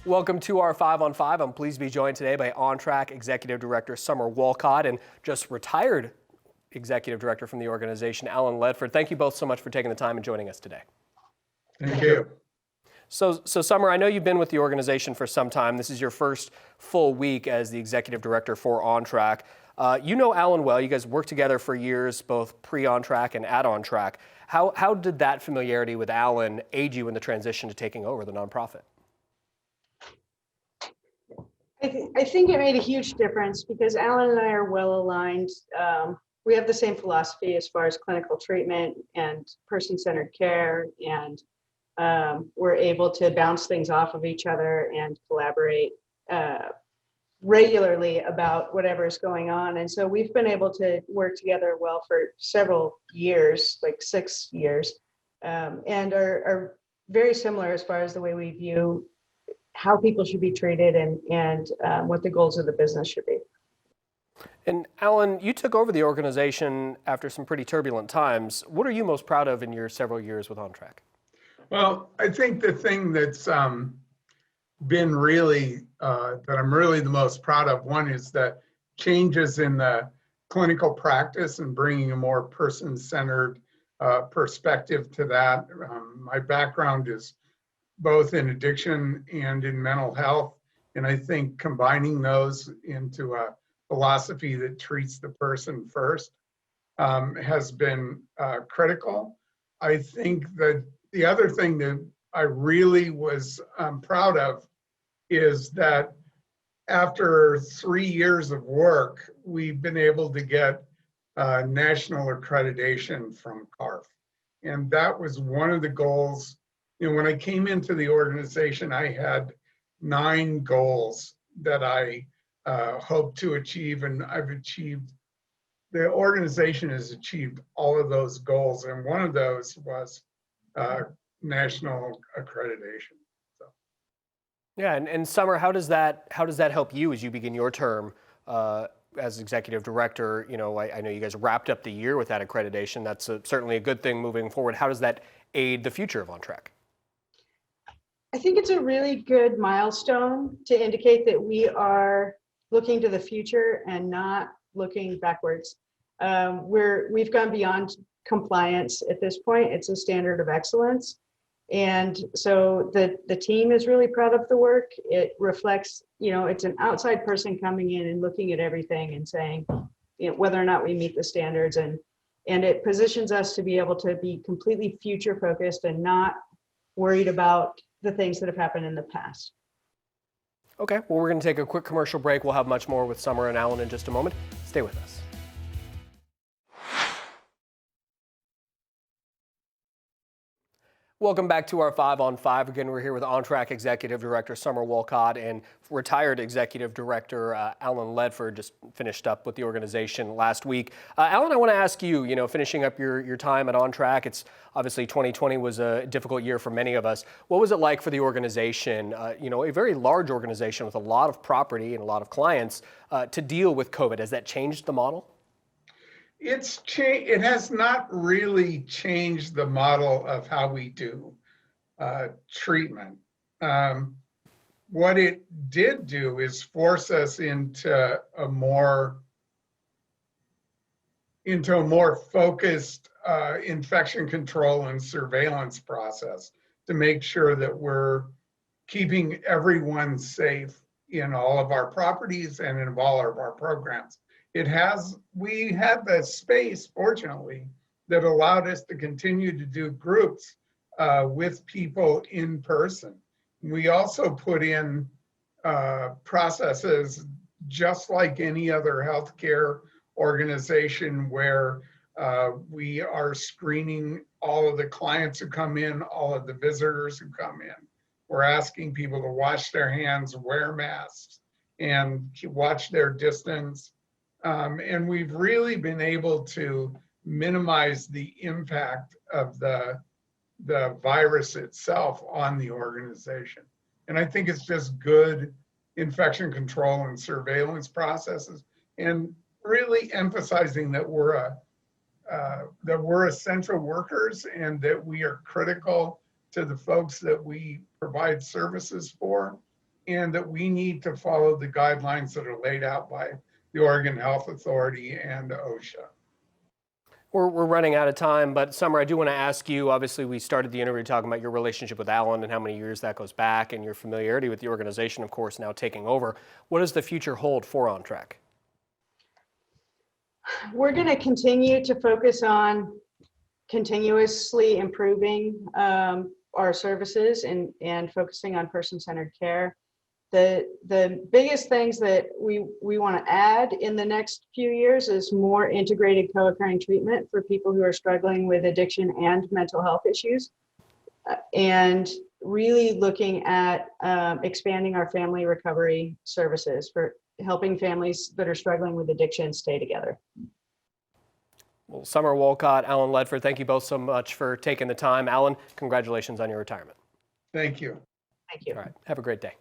Welcome to our 5 on 5. I'm pleased to be joined today by OnTrack Executive Director Sommer Wolcott and just retired Executive Director from the organization, Alan Ledford. Thank you both so much for taking the time and joining us today. Thank you. So Sommer, I know you've been with the organization for some time. This is your first full week as the Executive Director for OnTrack. You know Alan well. You guys worked together for years, both pre-OnTrack and at OnTrack. How did that familiarity with Alan aid you in the transition to taking over the nonprofit? I think it made a huge difference because Alan and I are well aligned. We have the same philosophy as far as clinical treatment and person-centered care, and we're able to bounce things off of each other and collaborate regularly about whatever is going on. And so we've been able to work together well for several years, like 6 years, and are very similar as far as the way we view how people should be treated and what the goals of the business should be. And Alan, you took over the organization after some pretty turbulent times. What are you most proud of in your several years with OnTrack? Well, I think the thing that's been really, that I'm really the most proud of, one is the changes in the clinical practice and bringing a more person-centered perspective to that. My background is both in addiction and in mental health. And I think combining those into a philosophy that treats the person first has been critical. I think that the other thing that I really was proud of is that after 3 years of work, we've been able to get national accreditation from CARF. And that was one of the goals. You know, when I came into the organization, I had 9 goals that I hoped to achieve, and I've achieved. The organization has achieved all of those goals, and one of those was national accreditation. So. Yeah, and Sommer, how does that help you as you begin your term as executive director? You know, I know you guys wrapped up the year with that accreditation. That's certainly a good thing moving forward. How does that aid the future of OnTrack? I think it's a really good milestone to indicate that we are looking to the future and not looking backwards. We've gone beyond compliance at this point. It's a standard of excellence. And so the team is really proud of the work. It reflects, it's an outside person coming in and looking at everything and saying, whether or not we meet the standards, and it positions us to be able to be completely future focused and not worried about the things that have happened in the past. Okay, well, we're going to take a quick commercial break. We'll have much more with Sommer and Alan in just a moment. Stay with us. Welcome back to our 5 on 5. Again, we're here with OnTrack Executive Director Sommer Wolcott and retired Executive Director Alan Ledford. Just finished up with the organization last week. Alan, I want to ask you, finishing up your time at OnTrack, it's obviously 2020 was a difficult year for many of us. What was it like for the organization, a very large organization with a lot of property and a lot of clients to deal with COVID? Has that changed the model? It has not really changed the model of how we do treatment. What it did do is force us into a more focused infection control and surveillance process to make sure that we're keeping everyone safe in all of our properties and in all of our programs. We had the space, fortunately, that allowed us to continue to do groups with people in person. We also put in processes just like any other healthcare organization where we are screening all of the clients who come in, all of the visitors who come in. We're asking people to wash their hands, wear masks, and watch their distance. And we've really been able to minimize the impact of the virus itself on the organization. And I think it's just good infection control and surveillance processes, and really emphasizing that we're essential workers and that we are critical to the folks that we provide services for. and that we need to follow the guidelines that are laid out by the Oregon Health Authority and OSHA. We're running out of time, but Sommer, I do want to ask you, obviously we started the interview talking about your relationship with Alan and how many years that goes back and your familiarity with the organization, of course, now taking over. What does the future hold for OnTrack? We're going to continue to focus on continuously improving our services and focusing on person-centered care. The biggest things that we want to add in the next few years is more integrated co-occurring treatment for people who are struggling with addiction and mental health issues, and really looking at expanding our family recovery services for helping families that are struggling with addiction stay together. Well, Sommer Wolcott, Alan Ledford, thank you both so much for taking the time. Alan, congratulations on your retirement. Thank you. Thank you. All right, have a great day.